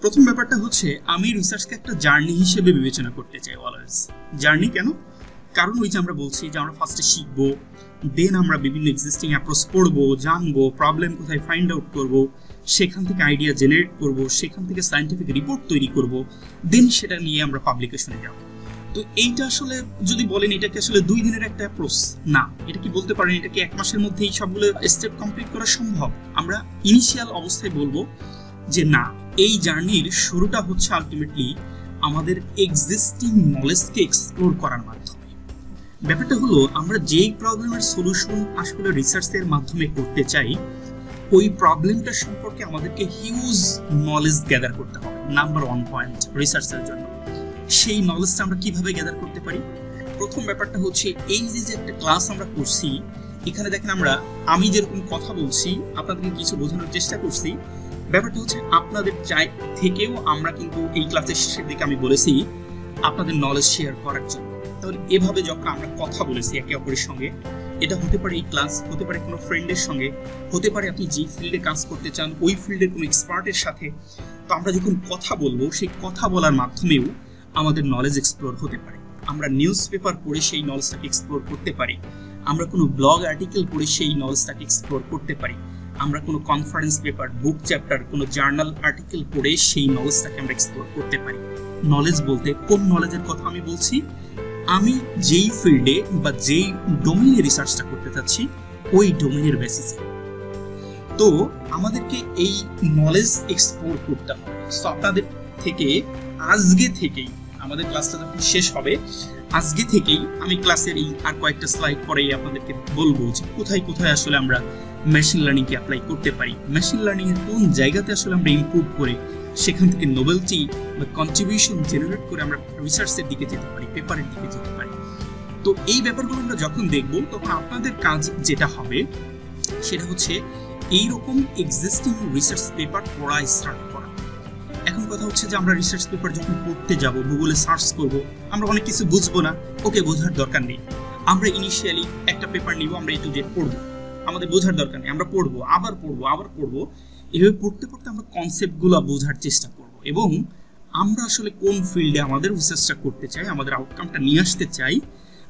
প্রথম ব্যাপারটা হচ্ছে আমি রিসার্চকে একটা জার্নি হিসেবে বিবেচনা করতে চাই অলওয়েজ। জার্নি কেন? কারণ ওই যে আমরা বলছি যে আমরা ফার্স্টে শিখবো, দেন আমরা বিভিন্ন এক্সিস্টিং অ্যাপ্রোচ পড়বো, জানবো, প্রবলেম কোথায় ফাইন্ড আউট করবো, সেখান থেকে আইডিয়া জেনারেট করবো, সেখান থেকে সায়েন্টিফিক রিপোর্ট তৈরি করবো, দেন সেটা নিয়ে আমরা পাবলিকেশনে যাব। তো এইটা আসলে যদি বলেন এটাকে আসলে 2 দিনের একটা অ্যাপ্রোচ না, এটা কি বলতে পারেন এটা কি 1 মাসের মধ্যেই সবগুলো স্টেপ কমপ্লিট করা সম্ভব? আমরা ইনিশিয়াল অবস্থায় বলবো যে না, এই জার্নির শুরুটা হচ্ছে আলটিমেটলি আমাদের এক্সিস্টিং নলেজকে এক্সপ্লোর করার মাধ্যমে। ব্যাপারটা হলো আমরা যেই প্রবলেমের সলিউশন আসলে রিসার্চের মাধ্যমে করতে চাই, ওই প্রবলেমটা সম্পর্কে আমাদেরকে হিউজ নলেজ গ্যাদার করতে হবে। নাম্বার 1 পয়েন্ট রিসার্চের জন্য সেই নলেজটা আমরা কিভাবে গ্যাদার করতে পারি? প্রথম ব্যাপারটা হচ্ছে এই যে একটা ক্লাস আমরা করছি, এখানে দেখেন আমি যেরকম কথা বলছি আপনাদেরকে কিছু বোঝানোর চেষ্টা করছি। ব্যাপারটা হচ্ছে আপনাদের চাই থেকেও আমরা কিন্তু এই ক্লাসের শেষের দিকে আমি বলেছি আপনাদের নলেজ শেয়ার করার জন্য। তাহলে এভাবে যখন আমরা কথা বলেছি একে অপরের সঙ্গে, এটা হতে পারে এই ক্লাস, হতে পারে কোনো ফ্রেন্ডের সঙ্গে, হতে পারে আপনি যে ফিল্ডে কাজ করতে চান ওই ফিল্ডের কোনো এক্সপার্টের সাথে। তো আমরা যখন কথা বলবো সেই কথা বলার মাধ্যমেও আমাদের নলেজ এক্সপ্লোর হতে পারে। আমরা নিউজ পেপার পড়ে সেই নলেজটাকে এক্সপ্লোর করতে পারি, আমরা কোনো ব্লগ আর্টিকেল পড়ে সেই নলেজটাকে এক্সপ্লোর করতে পারি, আমরা কোনো কনফারেন্স পেপার, বুক চ্যাপ্টার, কোনো জার্নাল আর্টিকেল পড়ে সেই নলেজটাকে আমরা এক্সপ্লোর করতে পারি। নলেজ বলতে কোন নলেজের কথা আমি বলছি? আমি যেই ফিল্ডে বা যেই ডোমেইনে রিসার্চটা করতে চাচ্ছি ওই ডোমেইনের বেসিসে। তো আমাদেরকে এই নলেজ এক্সপ্লোর করতে হবে। সো আপনাদের থেকে আজকে থেকেই আমাদের ক্লাসটা যখন শেষ হবে, আজকে থেকেই আমি ক্লাসের এই আর কয়েকটা স্লাইড পরেই আপনাদেরকে বলবো যে কোথায় কোথায় আসলে আমরা মেশিন লার্নিংকে অ্যাপ্লাই করতে পারি, মেশিন লার্নিং এর কোন জায়গাতে আসলে আমরা ইমপ্রুভ করে সেখান থেকে নোবেলটি বা কন্ট্রিবিউশন জেনারেট করে আমরা রিসার্চের দিকে যেতে পারি, পেপারের দিকে যেতে পারি। তো এই ব্যাপারগুলো আমরা যখন দেখব তখন আপনাদের কাজ যেটা হবে সেটা হচ্ছে এইরকম এক্সিস্টিং রিসার্চ পেপার পড়া স্টার্ট করা। এখন কথা হচ্ছে যে আমরা রিসার্চ পেপার যখন পড়তে যাব, গুগলে সার্চ করব, আমরা অনেক কিছু বুঝবো না, ওকে বোঝার দরকার নেই। আমরা ইনিশিয়ালি একটা পেপার নিব, আমরা A to Z পড়বো, আমাদের বোঝার দরকার নেই, আমরা পড়বো, আবার পড়বো। এভাবে পড়তে পড়তে আমরা কনসেপ্টগুলো বোঝার চেষ্টা করব এবং আমরা আসলে কোন ফিল্ডে আমাদের রিসার্চটা করতে চাই, আমাদের আউটকামটা নিয়ে আসতে চাই,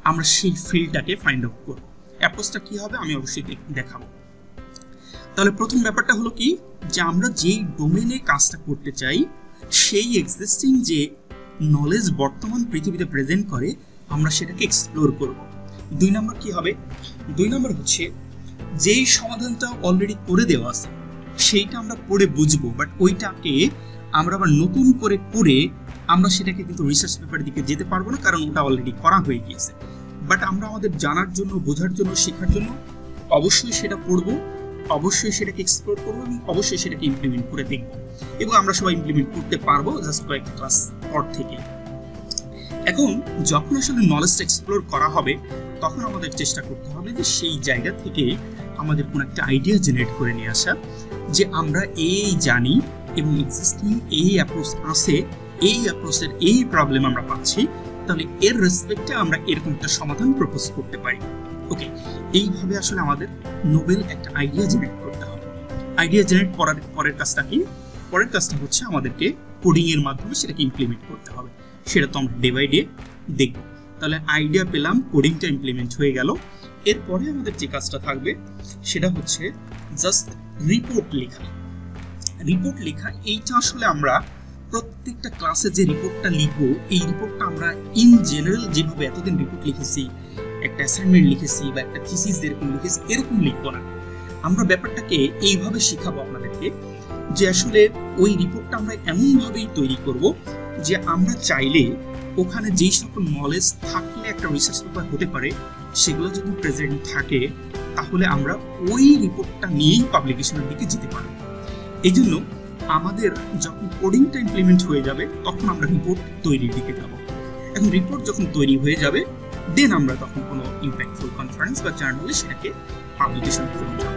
আমরা সেই ফিল্ডটাকে ফাইন্ড আউট করব। অ্যাপ্রোচটা কি হবে আমি অবশ্যই দেখাবো। তাহলে প্রথম ব্যাপারটা হলো কি, যে আমরা যেই ডোমেইনে কাজটা করতে চাই সেই এক্সিস্টিং যে নলেজ বর্তমান পৃথিবীতে প্রেজেন্ট করে আমরা সেটাকে এক্সপ্লোর করব। 2 নম্বর কি হবে? 2 নম্বর হচ্ছে যেই সমাধানটা অলরেডি করে দেওয়া আছে সেইটা আমরা পড়ে বুঝবো, বাট ওইটাকে আমরা আবার নতুন করে পড়ে আমরা সেটাকে কিন্তু রিসার্চ পেপারের দিকে যেতে পারবো না, কারণ ওটা অলরেডি করা হয়ে গিয়েছে। বাট আমরা আমাদের জানার জন্য, বোঝার জন্য, শেখার জন্য অবশ্যই সেটা পড়বো, অবশ্যই সেটাকে এক্সপ্লোর করবো এবং অবশ্যই সেটাকে ইমপ্লিমেন্ট করে দেখবো এবং আমরা সবাই ইমপ্লিমেন্ট করতে পারবো জাস্ট কয়েকটা ক্লাস পর থেকে। এখন যখন আসলে নলেজটা এক্সপ্লোর করা হবে তখন আমাদের চেষ্টা করতে হবে যে সেই জায়গা থেকে আমাদের কোনো একটা আইডিয়া জেনারেট করে নিয়ে আসা, যে আমরা এই জানি এবং এক্সিস্টিং এই অ্যাপ্রোচ আছে, এই অ্যাপ্রোচের এই প্রবলেম আমরা পাচ্ছি, তাহলে এর রেসপেক্টে আমরা এরকম একটা সমাধান প্রপোজ করতে পারি। ওকে, এইভাবে আসলে আমাদের নোবেল একটা আইডিয়া জেনারেট করতে হবে। আইডিয়া জেনারেট করার পরের কাজটা কি? পরের কাজটা হচ্ছে আমাদেরকে কোডিং এর মাধ্যমে সেটাকে ইমপ্লিমেন্ট করতে হবে। সেটা তো আমরা ডে বাই ডে দেখব। তাহলে আইডিয়া পেলাম, কোডিংটা ইমপ্লিমেন্ট হয়ে গেল, এরপরে আমাদের যে কাজটা থাকবে সেটা হচ্ছে জাস্ট রিপোর্ট লেখা। রিপোর্ট লেখা এইটা আসলে আমরা প্রত্যেকটা ক্লাসে যে রিপোর্টটা লিখবো, এই রিপোর্টটা আমরা ইন জেনারেল যেভাবে এতদিন রিপোর্ট লিখেছি, একটা অ্যাসাইনমেন্ট লিখেছি বা একটা থিসিস যেরকম লিখেছি এরকম লিখবো না। আমরা ব্যাপারটাকে এইভাবে শেখাবো আপনাদেরকে যে আসলে ওই রিপোর্টটা আমরা এমনভাবেই তৈরি করব যে আমরা চাইলে ওখানে যেই সকল নলেজ থাকলে একটা রিসার্চ পেপার হতে পারে সেগুলো যদি প্রেজেন্ট থাকে তাহলে আমরা ওই রিপোর্টটা নিয়েই পাবলিকেশনের দিকে যেতে পারবো। এই জন্য আমাদের যখন কোডিংটা ইমপ্লিমেন্ট হয়ে যাবে তখন আমরা রিপোর্ট তৈরির দিকে যাব। এখন রিপোর্ট যখন তৈরি হয়ে যাবে দেন আমরা তখন কোনো ইম্প্যাক্টফুল কনফারেন্স বা জার্নালে সেটাকে পাবলিকেশন করতে যাব।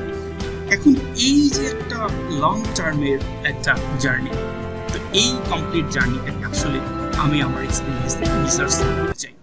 এখন এই যে একটা লং টার্মের একটা জার্নি, তো এই কমপ্লিট জার্নিটাকে আসলে আমি আমার এক্সপিরিয়েন্স থেকে রিসার্চ করতে চাই।